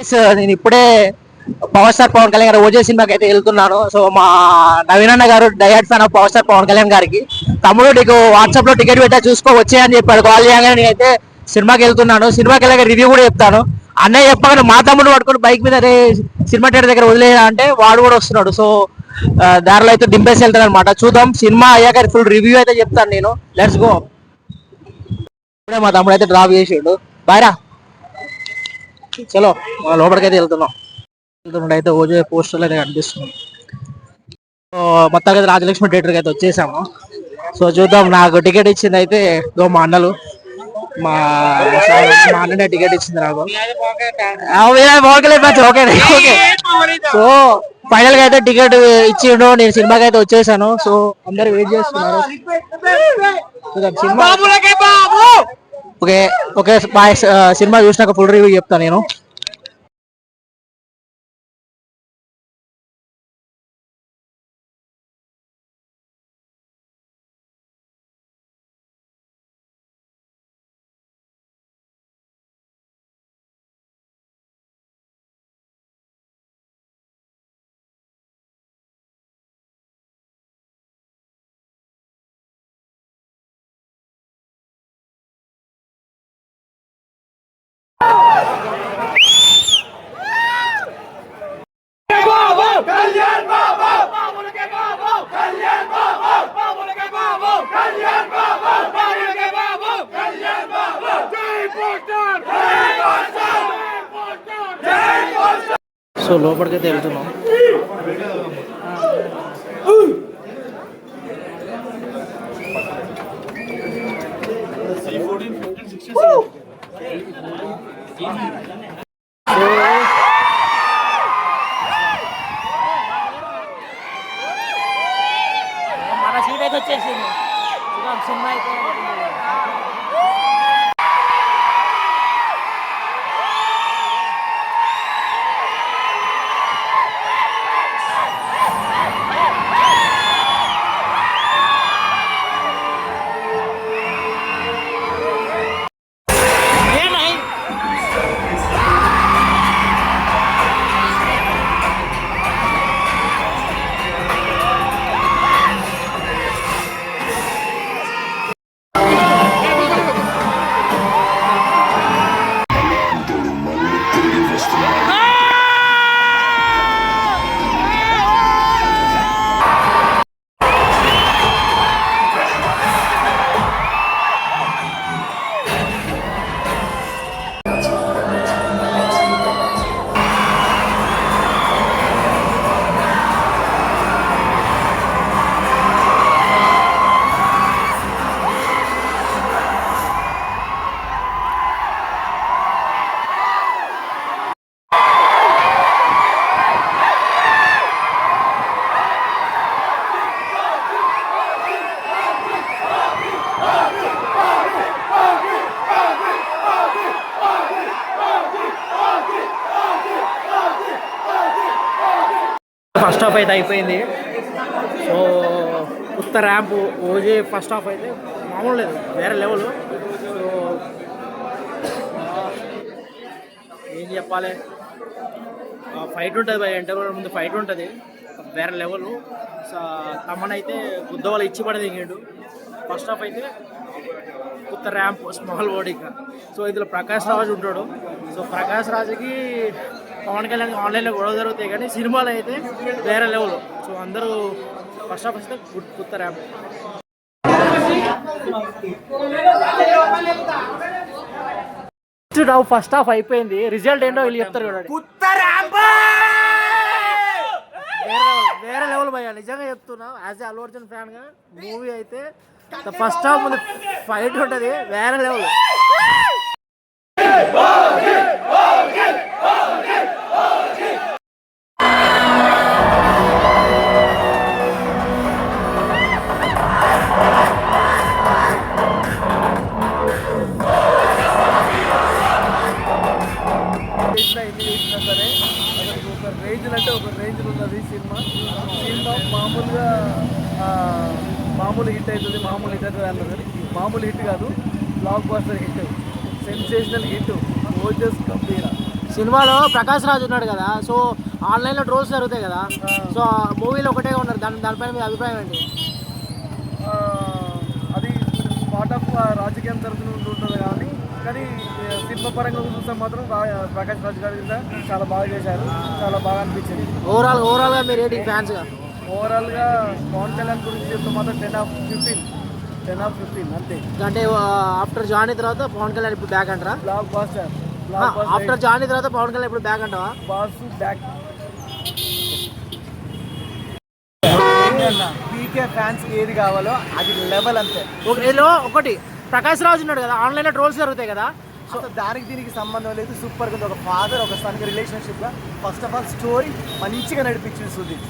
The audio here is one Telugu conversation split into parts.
సో నేను ఇప్పుడే పవర్ స్టార్ పవన్ కళ్యాణ్ గారు ఓజే సినిమాకి అయితే వెళ్తున్నాను. సో మా నవీన్ అన్న గారు direct fan of power star Pawan Kalyan గారికి, తమ్ముడు నీకు వాట్సాప్ లో టికెట్ పెట్టా చూసుకో వచ్చాయని చెప్పాడు. కాల్ చేయగానే నేనైతే సినిమాకి వెళ్తున్నాను. సినిమాకి వెళ్ళాక రివ్యూ కూడా చెప్తాను. అన్నయ్య చెప్పగానే మా తమ్ముడు పట్టుకొని బైక్ మీద రే సినిమా థియేటర్ దగ్గర వదిలేయా అంటే వాడు కూడా వస్తున్నాడు. సో దారిలో అయితే దింపేసి వెళ్తాను అనమాట. చూద్దాం, సినిమా అయ్యాక ఫుల్ రివ్యూ అయితే చెప్తాను నేను. Let's go. ఇప్పుడే మా తమ్ముడు అయితే డ్రాప్ చేసాడు. బాయ్రా, చలో లోపలికైతే వెళ్తున్నాం. అయితే ఓజే పోస్టర్లు అయితే కనిపిస్తున్నాం. సో మొత్తానికి అయితే రాజలక్ష్మి థియేటర్కి అయితే వచ్చేసాము. సో చూద్దాం, నాకు టికెట్ ఇచ్చింది అయితే మా అన్నలు, మా అన్ననే టికెట్ ఇచ్చింది నాకు. ఓకే. సో ఫైనల్ గా అయితే టికెట్ ఇచ్చిండు, నేను సినిమాకి అయితే వచ్చేసాను. సో అందరు వెయిట్ చేస్తున్నారు. Okay okay bye. సినిమా చూసినాక ఫుల్ రివ్యూ చెప్తాను నేను. సో లోపలికైతే వెళ్తున్నాం. మన సీట్ అయితే వచ్చేసింది. సినిమా అయితే ఫస్ట్ హాఫ్ అయితే అయిపోయింది. సో ఉత్త ర్యాంప్ ఓజే ఫస్ట్ హాఫ్ అయితే మామూలు లేదు, వేరే లెవెల్. సో ఏం చెప్పాలి, ఫైట్ ఉంటుంది భయ, ఇంటర్వ్యూ ముందు ఫైట్ ఉంటుంది వేరే లెవెల్. సో తమ్మనైతే గుద్దవాళ్ళు ఇచ్చి పడి దిగాడు. ఫస్ట్ హాఫ్ అయితే ఉత్త ర్యాంప్ స్మాల్ బాడీగా. సో ఇందులో ప్రకాష్ రాజ్ ఉంటాడు. సో ప్రకాష్ రాజ్కి పవన్ కళ్యాణ్ ఆన్లైన్లో గొడవ జరుగుతాయి, కానీ సినిమాలో అయితే వేరే లెవెల్. సో అందరూ ఫస్ట్ హాఫ్ వస్తే కొత్త ర్యాంప్. ఫస్ట్ హాఫ్ అయిపోయింది, రిజల్ట్ ఏంటో వీళ్ళు చెప్తారు చూడండి. వేరే లెవెల్ భయ్యా, నిజంగా చెప్తున్నా. As a Allu Arjun fan గా మూవీ అయితే ఫస్ట్ హాఫ్ ముందు ఫైట్ ఉంటుంది వేరే లెవెల్. సరే ఒక రేంజ్ అంటే ఒక రేంజ్లో ఉన్నది సినిమా. మామూలు హిట్ అవుతుంది, మామూలు హిట్ అవుతుంది అన్నది. మామూలు హిట్ కాదు, blockbuster hit, sensational hit, Ojas Gambheera. సినిమాలో ప్రకాష్ రాజ్ ఉన్నాడు కదా, సో ఆన్లైన్లో ట్రోల్స్ జరుగుతాయి కదా, సో మూవీలో ఒకటే ఉన్నారు, దానిపైన మీ అభిప్రాయం ఏంటి? అది పార్ట్ ఆఫ్ రాజకీయం తరఫున ఉంటుంది కానీ సినిమా పరంగా చూస్తే మాత్రం ప్రకాష్ రాజ్ గారి చాలా బాగా చేశారు, చాలా బాగా అనిపించింది. ఓవరాల్గా మీ రేటింగ్ ఫ్యాన్స్గా? ఓవరాల్గా పవన్ కళ్యాణ్ గురించి చెప్తే మాత్రం 10/15 అంతే. అంటే ఆఫ్టర్ జానీ తర్వాత పవన్ కళ్యాణ్ ఇప్పుడు బ్యాక్ అంటారా? Black buster. ఆఫ్టర్ జానీ తర్వాత పవన్ కళ్యాణ్ ఇప్పుడు బ్యాక్ అంటావా? Boss back. పీకే ఫ్యాన్స్ ఏది కావాలో అది లెవెల్ అంతే. ఒకటి ప్రకాష్ రాజ్ ఉన్నాడు కదా, ఆన్లైన్లో ట్రోల్స్ జరుగుతాయి కదా, సో దానికి దీనికి సంబంధం లేదు, సూపర్గా ఉంది. ఒక ఫాదర్ ఒక సన్ రిలేషన్షిప్గా ఫస్ట్ ఆఫ్ ఆల్ స్టోరీ మంచిగా నడిపించింది సుజిత్,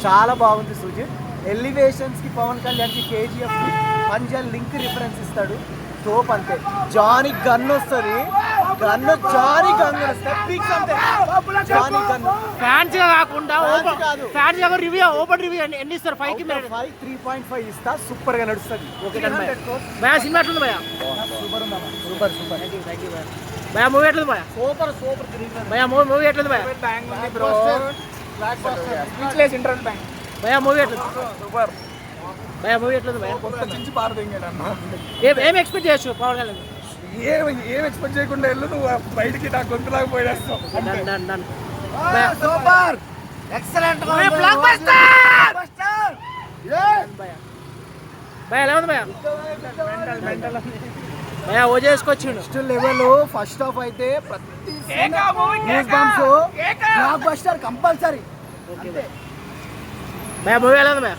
చాలా బాగుంది సుజిత్. ఎలివేషన్స్కి పవన్ కళ్యాణ్కి కేజీఎఫ్కి పంజాబ్ లింక్ రిఫరెన్స్ ఇస్తాడు, తోప్ అంతే. జానీ గన్ వస్తుంది, జానీ గన్ ఫ్యాన్స్ కాకుండా ఫ్యాన్స్ రివ్యూ ఓపెన్ రివ్యూ ఎన్ని ఇస్తారు? 5కి 3.5 ఇస్తా, సూపర్ గా నడుస్తుంది. సినిమా ఎట్లుంది భయ? సూపర్ భయ మూవీ ఎట్లుంది భయ? భయ మూవీ ఎట్లుంది భయ? భయ మూవీ ఎట్లుంది? భయ మూవీ ఎట్లుంది భయ? ఏం ఎక్స్పెక్ట్ చేయొచ్చు పవన్ కళ్యాణ్? ఏం ఎక్స్పెక్ట్ చేయకుండా వెళ్ళు, నువ్వు బయటికి నా గొంతులాగా పోయేస్తావు. సూపర్ ఎక్సలెంట్ భయ ఎలా ఉంది భయ? భయ ఓ చేసుకొచ్చిండు నెక్స్ట్ లెవెల్. ఫస్ట్ హాఫ్ అయితే ప్రతి బ్లాక్ బస్టర్ కంపల్సరీ. భయ మూవీ ఎలా ఉంది భయ?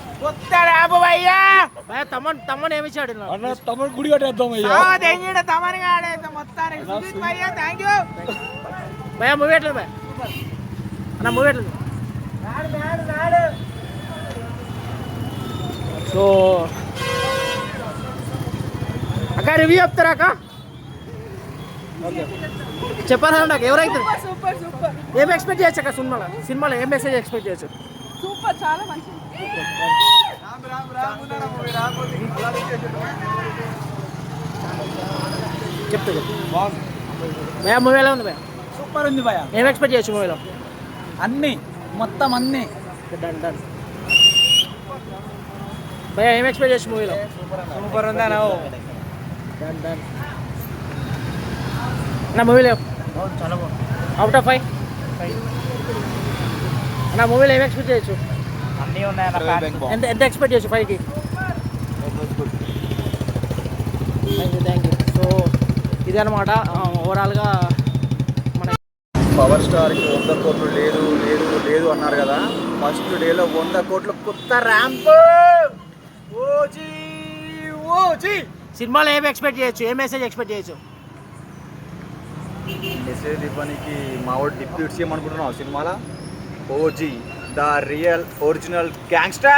భయ తమ్మని ఏమి ఇచ్చాడు? తమ్ముడు గుడి కట్టేద్దాం భయ మూవీ ఎట్లేదు భయ? అన్న మూవీ ఎట్లేదు? సో అక్క రివ్యూ చెప్తారా అక్క? చెప్పారా నాకు ఎవరైతే ఏం ఎక్స్పెక్ట్ చేయొచ్చు అక్క? సినిమాలో ఏం మెసేజ్ ఎక్స్పెక్ట్ చేయొచ్చు? సూపర్, చాలా మంచిది. చెప్తా భయ మూవీ ఎలా ఉంది భయ? సూపర్ ఉంది భయ. ఏం ఎక్స్పెక్ట్ చేయొచ్చు మూవీలో? అన్ని మొత్తం అన్ని డన్ డన్ భయ ఏం ఎక్స్పెక్ట్ చేయొచ్చు మూవీలో? సూపర్ ఉందా? డన్ డన్ నా మూవీలో చాలా బాగుంది. అవుట్ ఆఫ్ 5 నా మూవీలో ఏం ఎక్స్పెక్ట్ చేయొచ్చు? అన్నీ ఉన్నాయి. ఎంత ఎక్స్పెక్ట్ చేయొచ్చు 5కి? Thank you. సో ఇది అనమాట ఓవరాల్గా మన పవర్ స్టార్కి 100 కోట్లు లేదు లేదు లేదు అన్నారు కదా, ఫస్ట్ డేలో 100 కోట్లు కొత్త ర్యాంప్. సినిమాలో ఏం ఎక్స్పెక్ట్ చేయొచ్చు? ఏ మెసేజ్ ఎక్స్పెక్ట్ చేయొచ్చు? మెసేజ్ ఇవ్వడానికి మా వాడు డిప్యూట్ చేయమనుకుంటున్నావు సినిమాలో. OG the real original gangster.